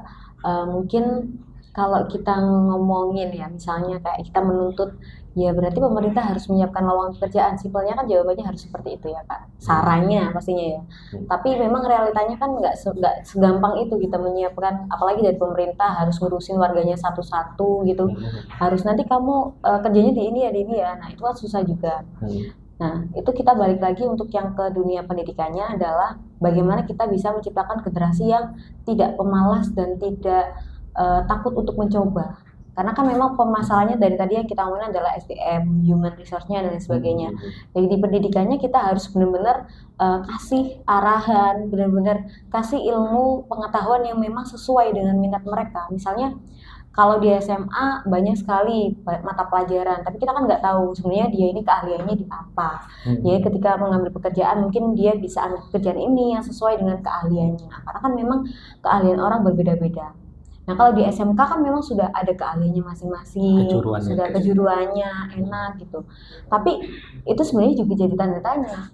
mungkin kalau kita ngomongin ya misalnya kayak kita menuntut ya berarti pemerintah harus menyiapkan lowongan pekerjaan. Simpelnya kan jawabannya harus seperti itu ya Kak, sarannya pastinya ya. Tapi memang realitanya kan nggak segampang itu kita menyiapkan, apalagi dari pemerintah harus ngurusin warganya satu-satu gitu. Harus nanti kamu kerjanya di ini ya. Nah itu kan susah juga. Nah itu kita balik lagi untuk yang ke dunia pendidikannya adalah bagaimana kita bisa menciptakan generasi yang tidak pemalas dan tidak takut untuk mencoba. Karena kan memang permasalahannya dari tadi yang kita ngomongin adalah SDM, human resource-nya dan sebagainya. Jadi di pendidikannya kita harus benar-benar kasih arahan, benar-benar kasih ilmu pengetahuan yang memang sesuai dengan minat mereka. Misalnya kalau di SMA banyak sekali mata pelajaran, tapi kita kan nggak tahu sebenarnya dia ini keahliannya di apa. Jadi ketika mengambil pekerjaan mungkin dia bisa ambil pekerjaan ini yang sesuai dengan keahliannya. Karena kan memang keahlian orang berbeda-beda. Nah kalau di SMK kan memang sudah ada keahliannya masing-masing, sudah kejuruannya enak gitu. Tapi itu sebenarnya juga jadi tanda tanya.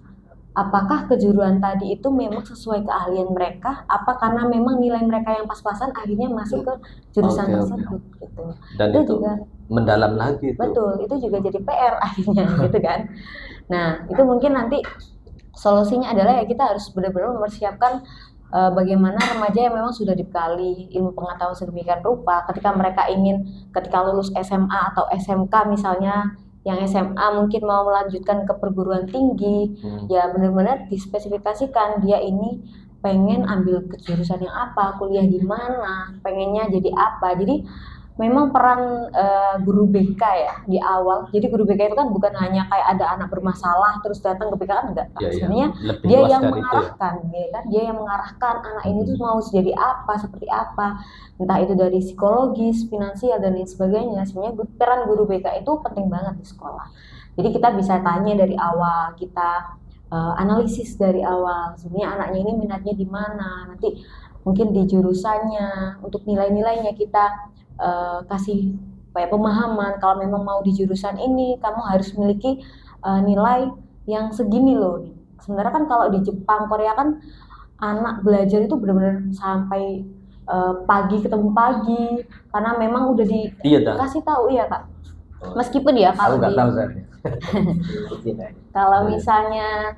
Apakah kejuruan tadi itu memang sesuai keahlian mereka? Apa karena memang nilai mereka yang pas-pasan akhirnya masuk ke jurusan tersebut gitu. Dan itu juga mendalam lagi. Betul, itu juga jadi PR akhirnya gitu kan. Nah itu mungkin nanti solusinya adalah ya kita harus benar-benar mempersiapkan bagaimana remaja yang memang sudah dibekali ilmu pengetahuan sedemikian rupa ketika lulus SMA atau SMK misalnya, yang SMA mungkin mau melanjutkan ke perguruan tinggi, ya benar-benar dispesifikasikan dia ini pengen ambil jurusan yang apa, kuliah di mana, pengennya jadi apa. Jadi memang peran guru BK ya di awal. Jadi guru BK itu kan bukan hanya kayak ada anak bermasalah terus datang ke BK kan enggak. Sebenarnya dia yang mengarahkan, ya kan? Dia yang mengarahkan anak ini tuh mau jadi apa, seperti apa. Entah itu dari psikologis, finansial dan lain sebagainya. Sebenarnya peran guru BK itu penting banget di sekolah. Jadi kita bisa tanya dari awal, kita analisis dari awal. Sebenarnya anaknya ini minatnya di mana. Nanti mungkin di jurusannya, untuk nilai-nilainya kita kasih pemahaman kalau memang mau di jurusan ini kamu harus memiliki nilai yang segini loh. Sebenarnya kan kalau di Jepang, Korea kan anak belajar itu benar-benar sampai pagi ketemu pagi karena memang udah dikasih tahu ya Kak. Meskipun ya Aku nggak tahu saya. kalau misalnya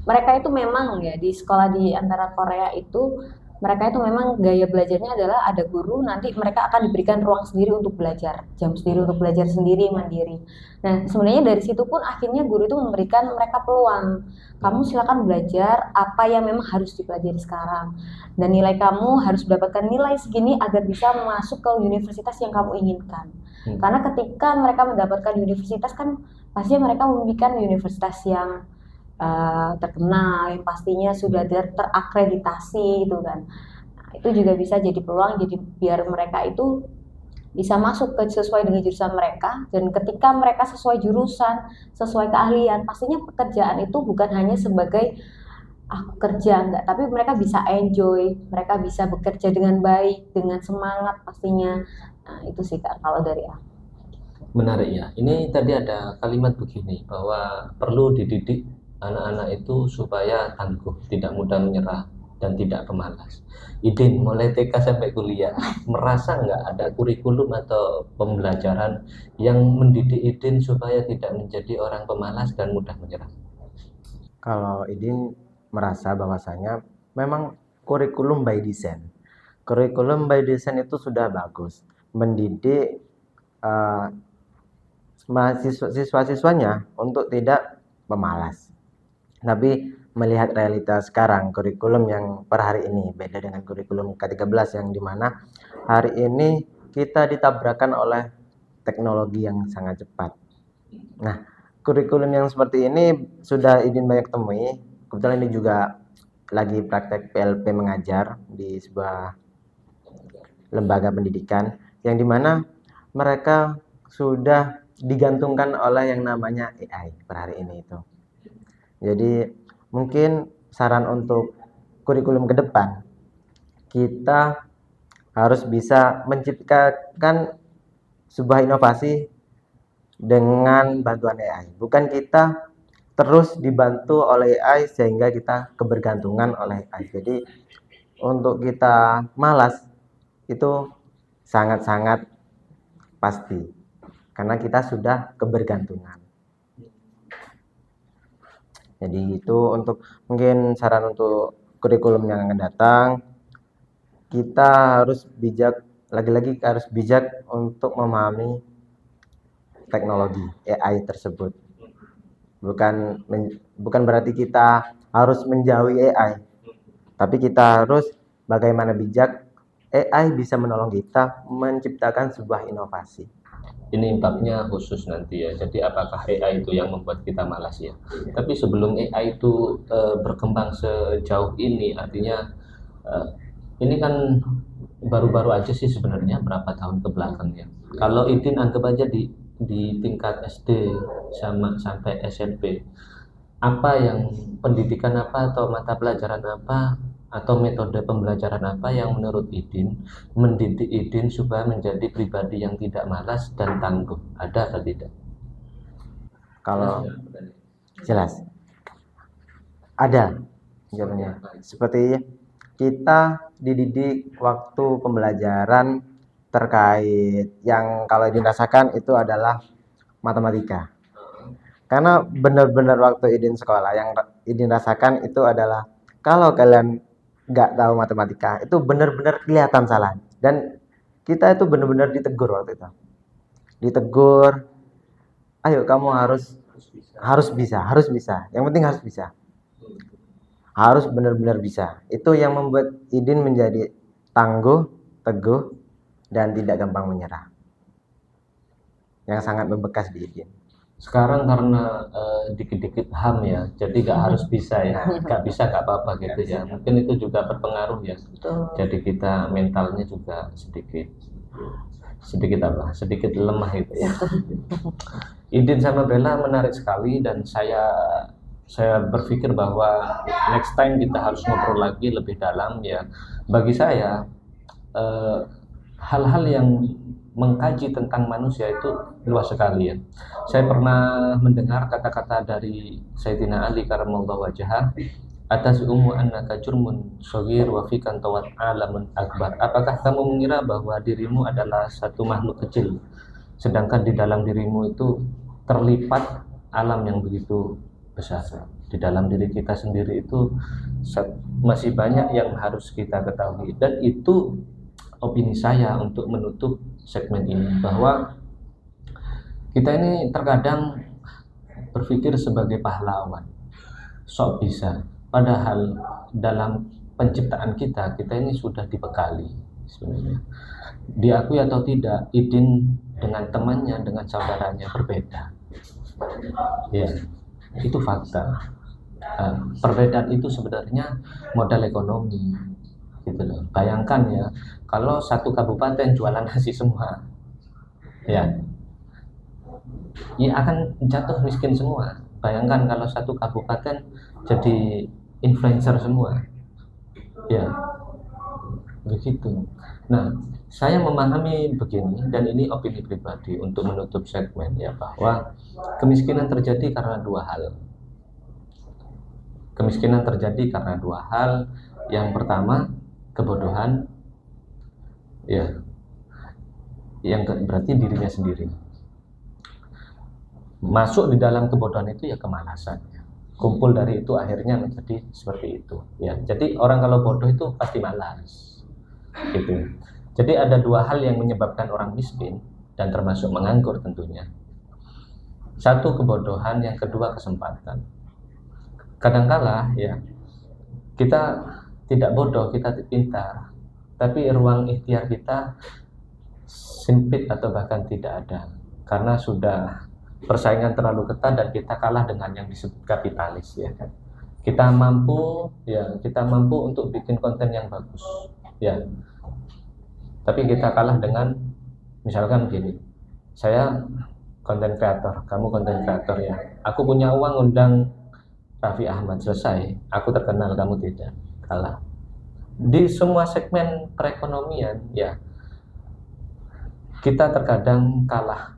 mereka itu memang ya di sekolah di antara Korea itu mereka itu memang gaya belajarnya adalah ada guru, nanti mereka akan diberikan ruang sendiri untuk belajar, jam sendiri untuk belajar sendiri mandiri. Nah sebenarnya dari situ pun akhirnya guru itu memberikan mereka peluang, kamu silakan belajar apa yang memang harus dipelajari sekarang, dan nilai kamu harus mendapatkan nilai segini agar bisa masuk ke universitas yang kamu inginkan. Karena ketika mereka mendapatkan universitas kan pastinya mereka memimpikan universitas yang terkenal, yang pastinya sudah terakreditasi gitu kan. Nah, itu juga bisa jadi peluang, jadi biar mereka itu bisa masuk ke sesuai dengan jurusan mereka, dan ketika mereka sesuai jurusan, sesuai keahlian, pastinya pekerjaan itu bukan hanya sebagai aku kerja enggak, tapi mereka bisa enjoy, mereka bisa bekerja dengan baik, dengan semangat pastinya. Nah, itu sih Kak kalau dari aku. Menarik ya. Ini tadi ada kalimat begini bahwa perlu dididik anak-anak itu supaya tangguh, tidak mudah menyerah dan tidak pemalas. Idin, mulai TK sampai kuliah, merasa nggak ada kurikulum atau pembelajaran yang mendidik Idin supaya tidak menjadi orang pemalas dan mudah menyerah? Kalau Idin merasa bahwasanya memang kurikulum by design. Kurikulum by design itu sudah bagus, mendidik siswa-siswanya untuk tidak pemalas. Tapi melihat realitas sekarang, kurikulum yang per hari ini beda dengan kurikulum K13 yang dimana hari ini kita ditabrakkan oleh teknologi yang sangat cepat. Nah, kurikulum yang seperti ini sudah Idin banyak temui. Kebetulan ini juga lagi praktek PLP mengajar di sebuah lembaga pendidikan yang dimana mereka sudah digantungkan oleh yang namanya AI per hari ini itu. Jadi mungkin saran untuk kurikulum ke depan, kita harus bisa menciptakan sebuah inovasi dengan bantuan AI. Bukan kita terus dibantu oleh AI sehingga kita kebergantungan oleh AI. Jadi untuk kita malas itu sangat-sangat pasti karena kita sudah kebergantungan. Jadi itu untuk mungkin saran untuk kurikulum yang akan datang. Kita harus bijak, lagi-lagi harus bijak untuk memahami teknologi AI tersebut. Bukan berarti kita harus menjauhi AI, tapi kita harus bagaimana bijak AI bisa menolong kita menciptakan sebuah inovasi. Ini babnya khusus nanti ya. Jadi apakah AI itu yang membuat kita malas ya? Tapi sebelum AI itu berkembang sejauh ini, artinya ini kan baru-baru aja sih sebenarnya, berapa tahun ke belakang ya. Kalau Idin anggap aja di tingkat SD sama sampai SMP, apa yang pendidikan apa atau mata pelajaran apa atau metode pembelajaran apa yang menurut Idin mendidik Idin supaya menjadi pribadi yang tidak malas dan tangguh? Ada atau tidak? Kalau jelas ada jawabannya. Seperti kita dididik waktu pembelajaran terkait yang kalau dirasakan itu adalah matematika. Karena benar-benar waktu Idin sekolah yang Idin rasakan itu adalah kalau kalian nggak tahu matematika itu benar-benar kelihatan salah, dan kita itu benar-benar ditegur waktu itu. Ditegur, ayo kamu harus bisa. Yang penting harus bisa. Harus benar-benar bisa. Itu yang membuat Idin menjadi tangguh, teguh, dan tidak gampang menyerah. Yang sangat membekas di Idin. Sekarang karena dikit-dikit ham ya, jadi nggak harus bisa ya, nggak bisa nggak apa-apa gitu ya. Mungkin itu juga berpengaruh ya. Jadi kita mentalnya juga sedikit lemah gitu ya. Idin sama Bella menarik sekali, dan saya berpikir bahwa next time kita harus ngobrol lagi lebih dalam ya. Bagi saya hal-hal yang mengkaji tentang manusia itu luas sekali ya. Saya pernah mendengar kata-kata dari Sayyidina Ali karramallahu wajhah, "Atasumu annaka jurmun shaghir wa fikan tawat alamun akbar." Apakah kamu mengira bahwa dirimu adalah satu makhluk kecil sedangkan di dalam dirimu itu terlipat alam yang begitu besar. Di dalam diri kita sendiri itu masih banyak yang harus kita ketahui, dan itu opini saya untuk menutup segmen ini, bahwa kita ini terkadang berpikir sebagai pahlawan, sok bisa, padahal dalam penciptaan kita ini sudah dibekali sebenarnya. Diakui atau tidak, Idin dengan temannya, dengan saudaranya berbeda. Ya, itu fakta. Perbedaan itu sebenarnya modal ekonomi, gitu loh. Bayangkan ya, kalau satu kabupaten jualan nasi semua, ya akan jatuh miskin semua. Bayangkan kalau satu kabupaten jadi influencer semua, ya begitu. Nah, saya memahami begini, dan ini opini pribadi untuk menutup segmen ya, bahwa kemiskinan terjadi karena dua hal. Kemiskinan terjadi karena dua hal. Yang pertama, kebodohan, ya, yang berarti dirinya sendiri. Masuk di dalam kebodohan itu ya kemalasan. Kumpul dari itu akhirnya menjadi seperti itu. Ya, jadi orang kalau bodoh itu pasti malas. Gitu. Jadi ada dua hal yang menyebabkan orang miskin dan termasuk menganggur tentunya. Satu kebodohan, yang kedua kesempatan. Kadangkala ya kita tidak bodoh, kita pintar, tapi ruang ikhtiar kita sempit atau bahkan tidak ada, karena sudah persaingan terlalu ketat dan kita kalah dengan yang disebut kapitalis ya kan. Kita mampu untuk bikin konten yang bagus ya, tapi kita kalah dengan, misalkan begini, saya konten kreator, kamu konten kreator ya, aku punya uang undang Raffi Ahmad, selesai, aku terkenal, kamu tidak, kalah. Di semua segmen perekonomian ya, kita terkadang kalah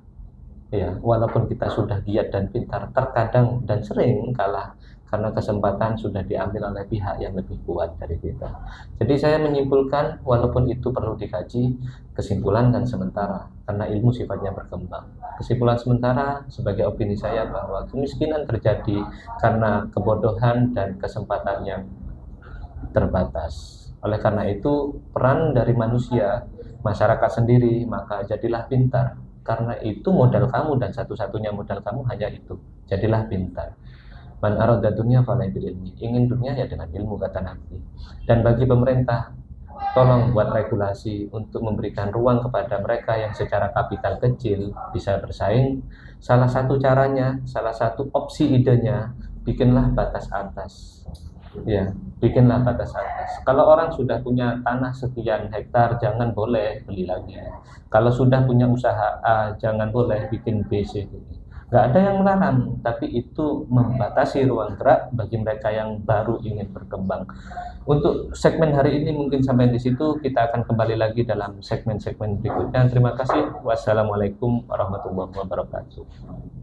ya, walaupun kita sudah giat dan pintar, terkadang dan sering kalah karena kesempatan sudah diambil oleh pihak yang lebih kuat dari kita. Jadi saya menyimpulkan, walaupun itu perlu dikaji, kesimpulan kan sementara, karena ilmu sifatnya berkembang. Kesimpulan sementara sebagai opini saya bahwa kemiskinan terjadi karena kebodohan dan kesempatan yang terbatas. Oleh karena itu, peran dari manusia, masyarakat sendiri, maka jadilah pintar. Karena itu modal kamu, dan satu-satunya modal kamu hanya itu, jadilah pintar. Man arada dunya falaysa bil ilmi, ingin dunia ya dengan ilmu, kata Nabi. Dan bagi pemerintah, tolong buat regulasi untuk memberikan ruang kepada mereka yang secara kapital kecil bisa bersaing. Salah satu caranya, salah satu opsi idenya, bikinlah batas atas. Ya, bikinlah batas atas. Kalau orang sudah punya tanah sekian hektar, jangan boleh beli lagi. Kalau sudah punya usaha A, jangan boleh bikin B, C. Nggak ada yang melarang, tapi itu membatasi ruang gerak bagi mereka yang baru ingin berkembang. Untuk segmen hari ini mungkin sampai di situ. Kita akan kembali lagi dalam segmen-segmen berikutnya. Terima kasih. Wassalamualaikum warahmatullahi wabarakatuh.